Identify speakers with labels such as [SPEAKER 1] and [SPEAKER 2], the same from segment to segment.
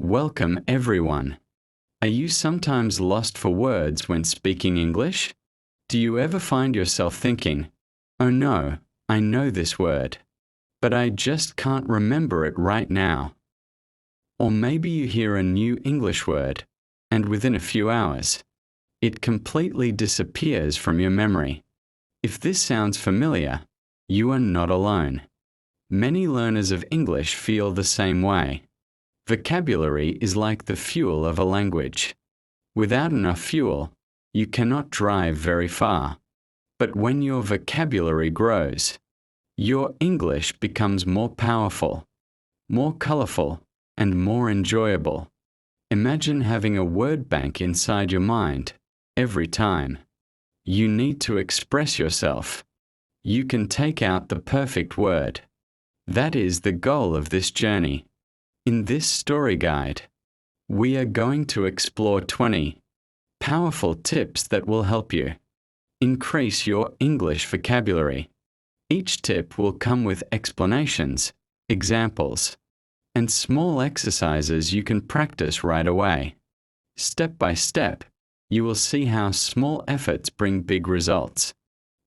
[SPEAKER 1] Welcome, everyone. Are you sometimes lost for words when speaking English? Do you ever find yourself thinking, "Oh no, I know this word, but I just can't remember it right now"? Or maybe you hear a new English word, and within a few hours, it completely disappears from your memory. If this sounds familiar, you are not alone. Many learners of English feel the same way. Vocabulary is like the fuel of a language. Without enough fuel, you cannot drive very far. But when your vocabulary grows, your English becomes more powerful, more colorful, and more enjoyable. Imagine having a word bank inside your mind every time you need to express yourself. You can take out the perfect word. That is the goal of this journey. In this story guide, we are going to explore 20 powerful tips that will help you increase your English vocabulary. Each tip will come with explanations, examples, and small exercises you can practice right away. Step by step, you will see how small efforts bring big results.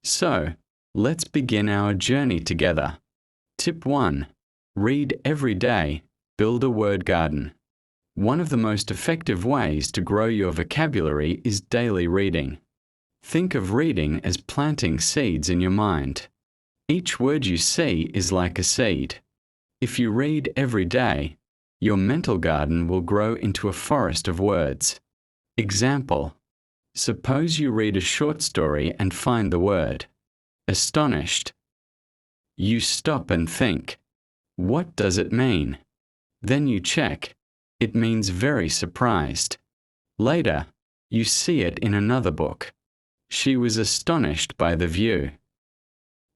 [SPEAKER 1] So, let's begin our journey together. Tip 1. Read every day. Build a word garden. One of the most effective ways to grow your vocabulary is daily reading. Think of reading as planting seeds in your mind. Each word you see is like a seed. If you read every day, your mental garden will grow into a forest of words. Example: suppose you read a short story and find the word astonished. You stop and think, what does it mean? Then you check. It means very surprised. Later, you see it in another book. She was astonished by the view.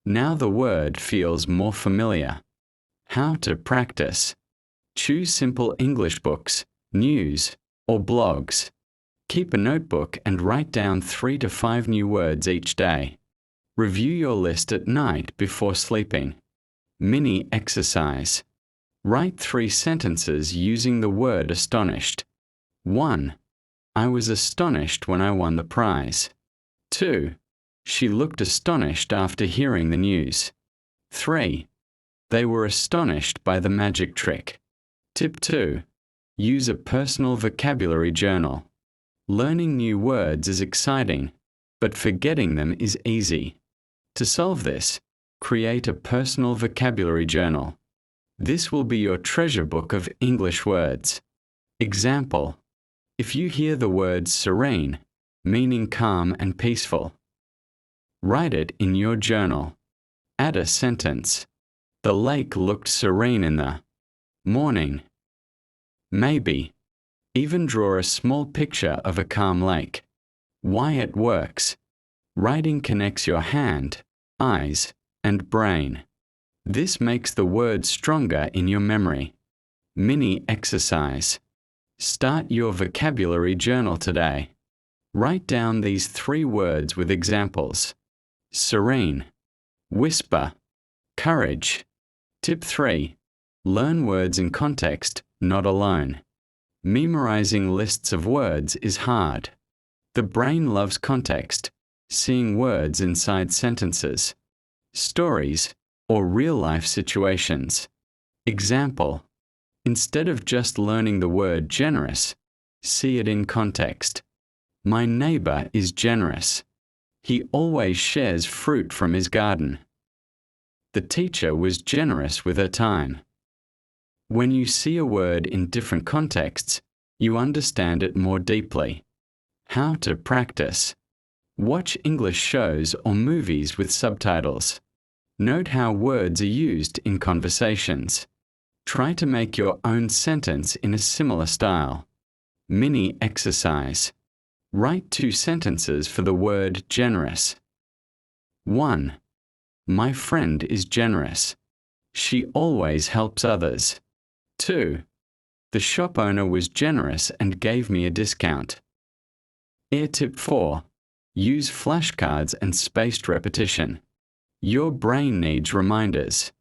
[SPEAKER 1] Now the word feels more familiar. How to practice. Choose simple English books, news, or blogs. Keep a notebook and write down 3 to 5 new words each day. Review your list at night before sleeping. Mini exercise. Write 3 sentences using the word astonished. 1. I was astonished when I won the prize. 2. She looked astonished after hearing the news. 3. They were astonished by the magic trick. Tip 2. Use a personal vocabulary journal. Learning new words is exciting, but forgetting them is easy. To solve this, create a personal vocabulary journal. This will be your treasure book of English words. Example: if you hear the word serene, meaning calm and peaceful, write it in your journal. Add a sentence: the lake looked serene in the morning. Maybe even draw a small picture of a calm lake. Why it works. Writing connects your hand, eyes, and brain. This makes the word stronger in your memory. Mini exercise. Start your vocabulary journal today. Write down these 3 words with examples: serene, whisper, courage. Tip 3. Learn words in context, not alone. Memorizing lists of words is hard. The brain loves context, seeing words inside sentences, stories, or real-life situations. Example: instead of just learning the word generous, see it in context. My neighbor is generous. He always shares fruit from his garden. The teacher was generous with her time. When you see a word in different contexts, you understand it more deeply. How to practice. Watch English shows or movies with subtitles. Note how words are used in conversations. Try to make your own sentence in a similar style. Mini exercise. Write 2 sentences for the word generous. 1. My friend is generous. She always helps others. 2. The shop owner was generous and gave me a discount. Tip 4. Use flashcards and spaced repetition. Your brain needs reminders.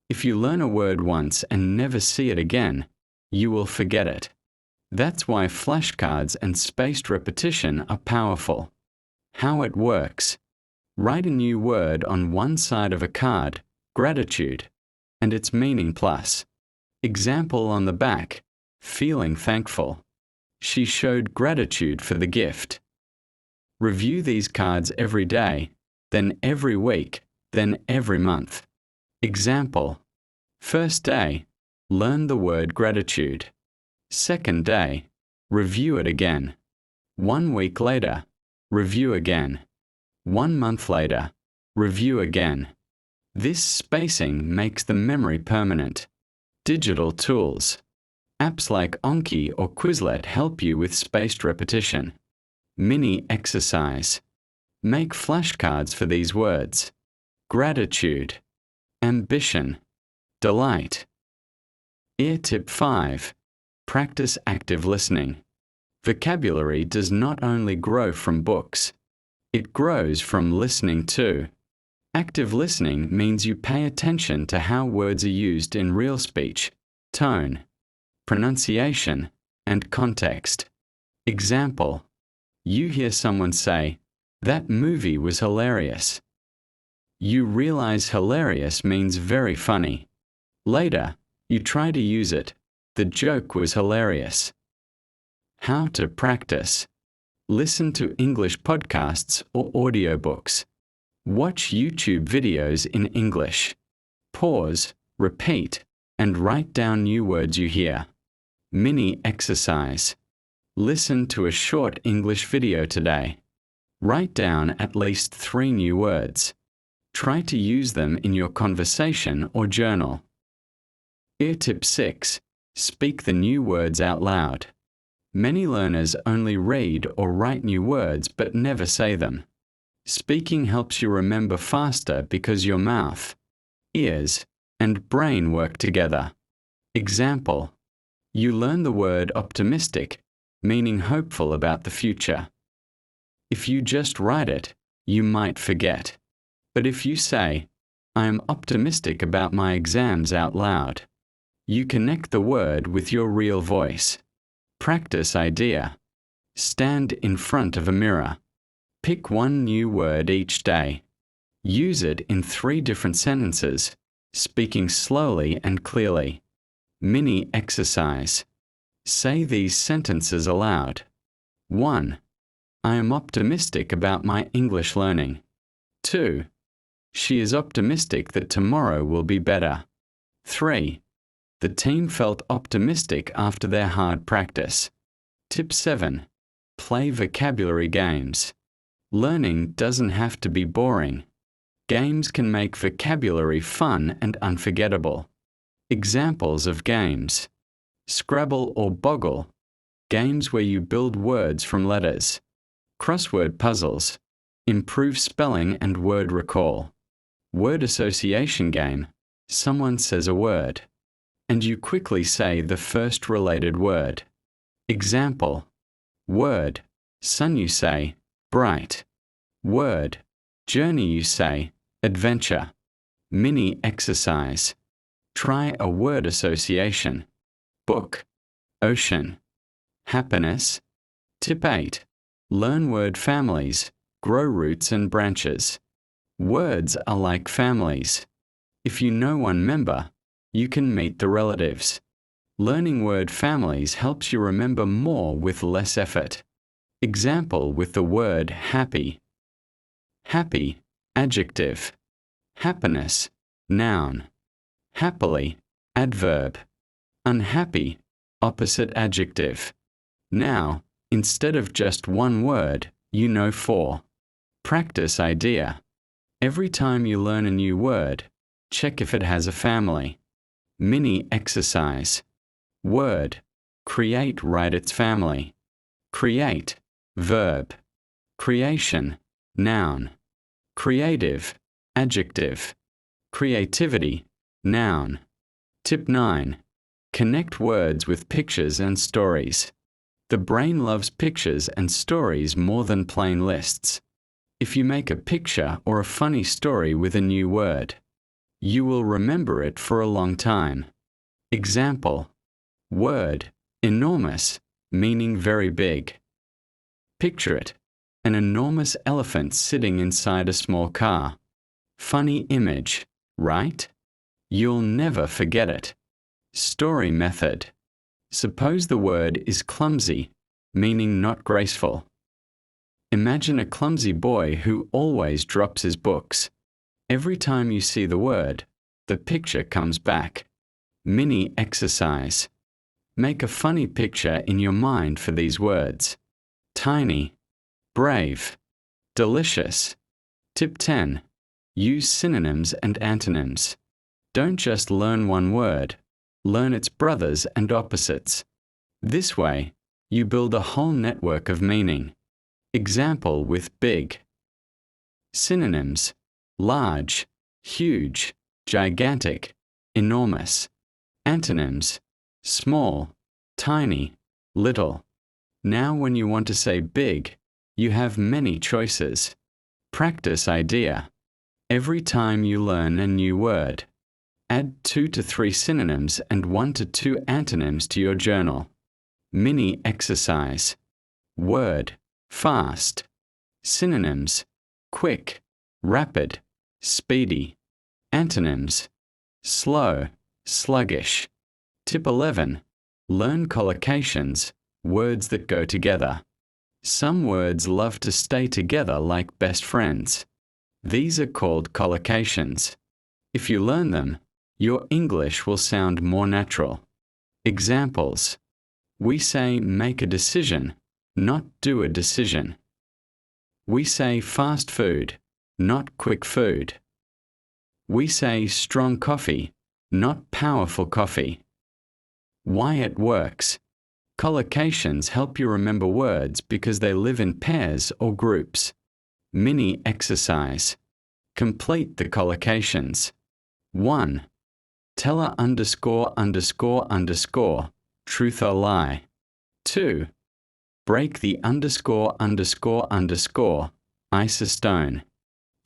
[SPEAKER 1] If you learn a word once and never see it again, you will forget it. That's why flashcards and spaced repetition are powerful. How it works. Write a new word on one side of a card, gratitude, and its meaning plus. Example on the back, feeling thankful. She showed gratitude for the gift. Review these cards every day, then every week, then every month. Example. First day, learn the word gratitude. Second day, review it again. 1 week later, review again. 1 month later, review again. This spacing makes the memory permanent. Digital tools. Apps like Anki or Quizlet help you with spaced repetition. Mini exercise. Make flashcards for these words. Gratitude. Ambition. Delight. Ear tip 5. Practice active listening. Vocabulary does not only grow from books. It grows from listening too. Active listening means you pay attention to how words are used in real speech, tone, pronunciation, and context. Example. You hear someone say, "That movie was hilarious." You realize hilarious means very funny. Later, you try to use it. The joke was hilarious. How to practice. Listen to English podcasts or audiobooks. Watch YouTube videos in English. Pause, repeat, and write down new words you hear. Mini exercise. Listen to a short English video today. Write down at least 3 new words. Try to use them in your conversation or journal. Ear tip 6. Speak the new words out loud. Many learners only read or write new words but never say them. Speaking helps you remember faster because your mouth, ears, and brain work together. Example. You learn the word optimistic, meaning hopeful about the future. If you just write it, you might forget. But if you say, "I am optimistic about my exams" out loud, you connect the word with your real voice. Practice idea. Stand in front of a mirror. Pick 1 new word each day. Use it in 3 different sentences, speaking slowly and clearly. Mini exercise. Say these sentences aloud. 1. I am optimistic about my English learning. 2. She is optimistic that tomorrow will be better. 3. The team felt optimistic after their hard practice. Tip 7. Play vocabulary games. Learning doesn't have to be boring. Games can make vocabulary fun and unforgettable. Examples of games. Scrabble or Boggle. Games where you build words from letters. Crossword puzzles. Improve spelling and word recall. Word association game. Someone says a word, and you quickly say the first related word. Example. Word. Sun you say, bright. Word. Journey you say, adventure. Mini exercise. Try a word association. Book. Ocean. Happiness. Tip 8. Learn word families. Grow roots and branches. Words are like families. If you know one member, you can meet the relatives. Learning word families helps you remember more with less effort. Example with the word happy. Happy, adjective. Happiness, noun. Happily, adverb. Unhappy, opposite adjective. Now, instead of just 1 word, you know 4. Practice idea. Every time you learn a new word, check if it has a family. Mini exercise. Word. Create write its family. Create. Verb. Creation. Noun. Creative. Adjective. Creativity. Noun. Tip 9. Connect words with pictures and stories. The brain loves pictures and stories more than plain lists. If you make a picture or a funny story with a new word, you will remember it for a long time. Example. Word. Enormous meaning very big. Picture it, an enormous elephant sitting inside a small car. Funny image, right? You'll never forget it. Story method. Suppose the word is clumsy, meaning not graceful. Imagine a clumsy boy who always drops his books. Every time you see the word, the picture comes back. Mini exercise. Make a funny picture in your mind for these words. Tiny, brave, delicious. Tip 10. Use synonyms and antonyms. Don't just learn one word. Learn its brothers and opposites. This way, you build a whole network of meaning. Example with big. Synonyms: large, huge, gigantic, enormous. Antonyms: small, tiny, little. Now when you want to say big, you have many choices. Practice idea. Every time you learn a new word, add 2 to 3 synonyms and 1 to 2 antonyms to your journal. Mini exercise. Word: fast. Synonyms: quick, rapid, speedy. Antonyms: slow, sluggish. Tip 11. Learn collocations, words that go together. Some words love to stay together like best friends. These are called collocations. If you learn them, your English will sound more natural. Examples: we say make a decision, not do a decision. We say fast food, not quick food. We say strong coffee, not powerful coffee. Why it works. Collocations help you remember words because they live in pairs or groups. Mini exercise. Complete the collocations. 1. Tell a underscore underscore underscore, truth or lie. 2. Break the underscore underscore underscore, ice a stone.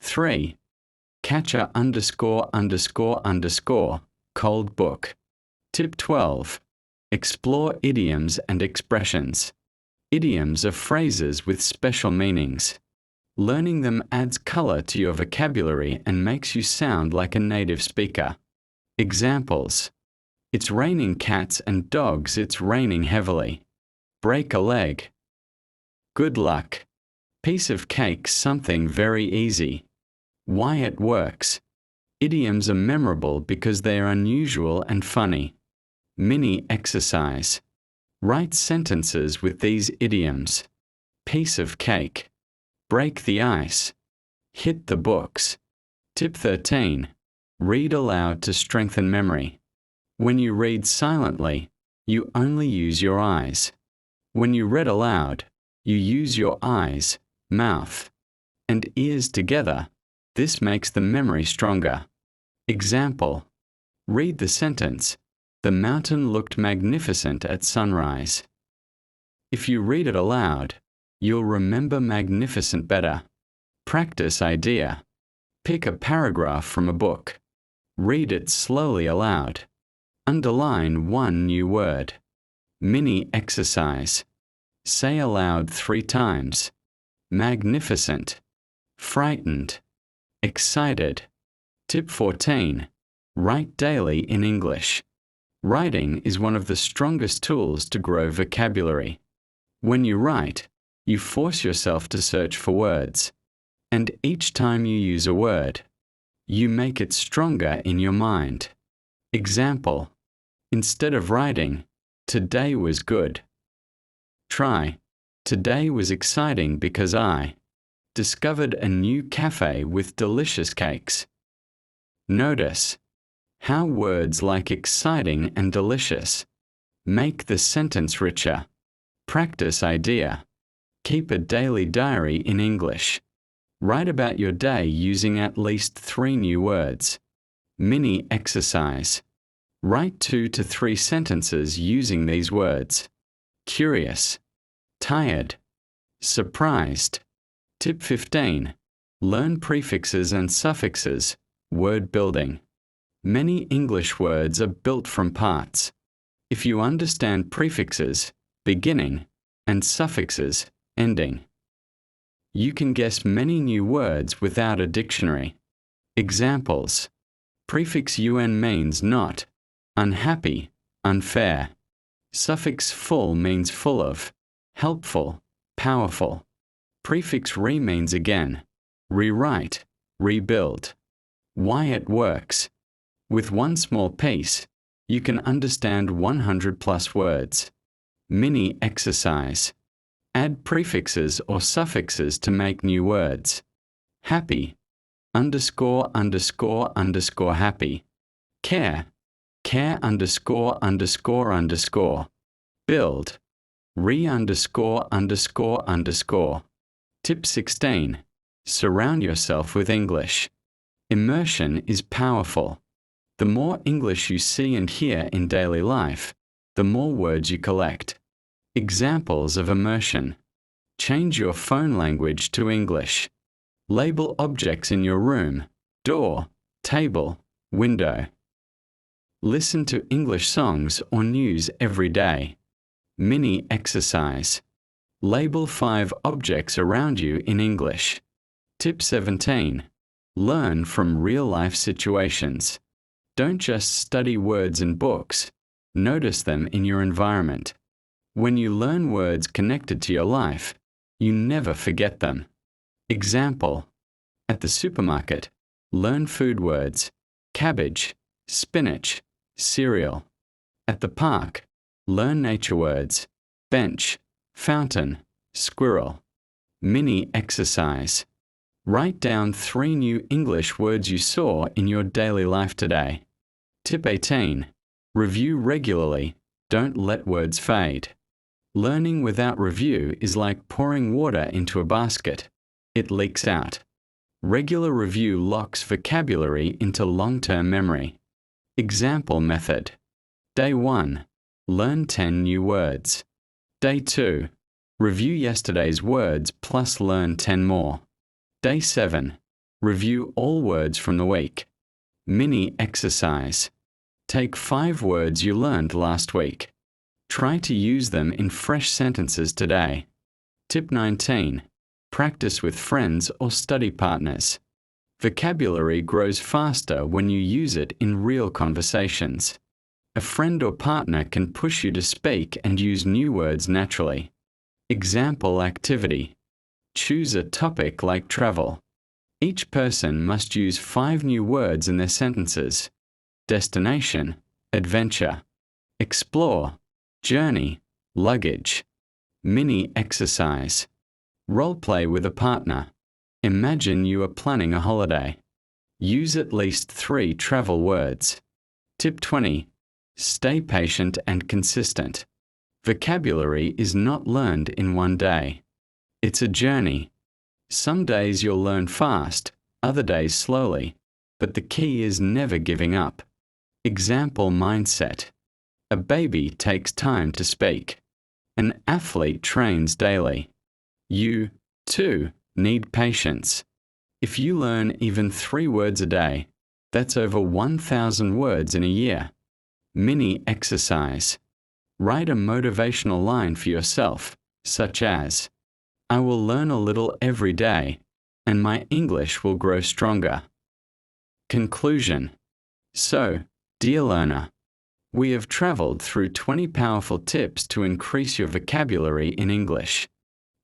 [SPEAKER 1] 3. Catch a underscore underscore underscore, cold book. Tip 12. Explore idioms and expressions. Idioms are phrases with special meanings. Learning them adds color to your vocabulary and makes you sound like a native speaker. Examples: it's raining cats and dogs, it's raining heavily. Break a leg. Good luck. Piece of cake, something very easy. Why it works. Idioms are memorable because they are unusual and funny. Mini exercise. Write sentences with these idioms. Piece of cake. Break the ice. Hit the books. Tip 13. Read aloud to strengthen memory. When you read silently, you only use your eyes. When you read aloud, you use your eyes, mouth, and ears together. This makes the memory stronger. Example: read the sentence, the mountain looked magnificent at sunrise. If you read it aloud, you'll remember magnificent better. Practice idea. Pick a paragraph from a book. Read it slowly aloud. Underline one new word. Mini exercise. Say aloud 3 times. Magnificent. Frightened. Excited. Tip 14. Write daily in English. Writing is one of the strongest tools to grow vocabulary. When you write, you force yourself to search for words. And each time you use a word, you make it stronger in your mind. Example: instead of writing, today was good. Try, today was exciting because I discovered a new cafe with delicious cakes. Notice how words like exciting and delicious make the sentence richer. Practice idea. Keep a daily diary in English. Write about your day using at least 3 new words. Mini exercise. Write 2 to 3 sentences using these words. Curious. Tired. Surprised. Tip 15. Learn prefixes and suffixes. Word building. Many English words are built from parts. If you understand prefixes, beginning, and suffixes, ending. You can guess many new words without a dictionary. Examples: prefix un means not, unhappy, unfair. Suffix full means full of, helpful, powerful. Prefix re means again, rewrite, rebuild. Why it works. With one small piece, you can understand 100 plus words. Mini exercise. Add prefixes or suffixes to make new words. Happy, underscore underscore underscore happy. Care, care underscore underscore underscore. Build, re underscore underscore underscore. Tip 16. Surround yourself with English. Immersion is powerful. The more English you see and hear in daily life, the more words you collect. Examples of immersion. Change your phone language to English. Label objects in your room, door, table, window. Listen to English songs or news every day. Mini exercise. Label 5 objects around you in English. Tip 17. Learn from real-life situations. Don't just study words in books. Notice them in your environment. When you learn words connected to your life, you never forget them. Example: at the supermarket, learn food words: cabbage, spinach, cereal. At the park, learn nature words: bench, fountain, squirrel. Mini exercise. Write down 3 new English words you saw in your daily life today. Tip 18. Review regularly. Don't let words fade. Learning without review is like pouring water into a basket. It leaks out. Regular review locks vocabulary into long-term memory. Example method. Day 1. Learn 10 new words. Day 2. Review yesterday's words plus learn 10 more. Day 7. Review all words from the week. Mini exercise. Take 5 words you learned last week. Try to use them in fresh sentences today. Tip 19. Practice with friends or study partners. Vocabulary grows faster when you use it in real conversations. A friend or partner can push you to speak and use new words naturally. Example activity. Choose a topic like travel. Each person must use 5 new words in their sentences. Destination, adventure. Explore, journey, luggage. Mini exercise. Role play with a partner. Imagine you are planning a holiday. Use at least 3 travel words. Tip 20. Stay patient and consistent. Vocabulary is not learned in one day. It's a journey. Some days you'll learn fast, other days slowly, but the key is never giving up. Example mindset. A baby takes time to speak. An athlete trains daily. You, too, need patience. If you learn even 3 words a day, that's over 1,000 words in a year. Mini exercise. Write a motivational line for yourself, such as, I will learn a little every day, and my English will grow stronger. Conclusion. So, dear learner, we have traveled through 20 powerful tips to increase your vocabulary in English.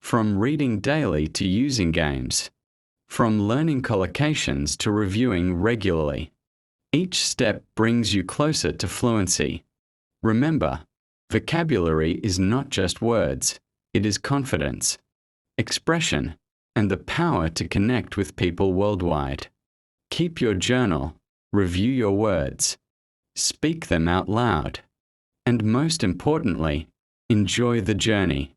[SPEAKER 1] From reading daily to using games. From learning collocations to reviewing regularly. Each step brings you closer to fluency. Remember, vocabulary is not just words, it is confidence, expression, and the power to connect with people worldwide. Keep your journal, review your words, speak them out loud, and most importantly, enjoy the journey.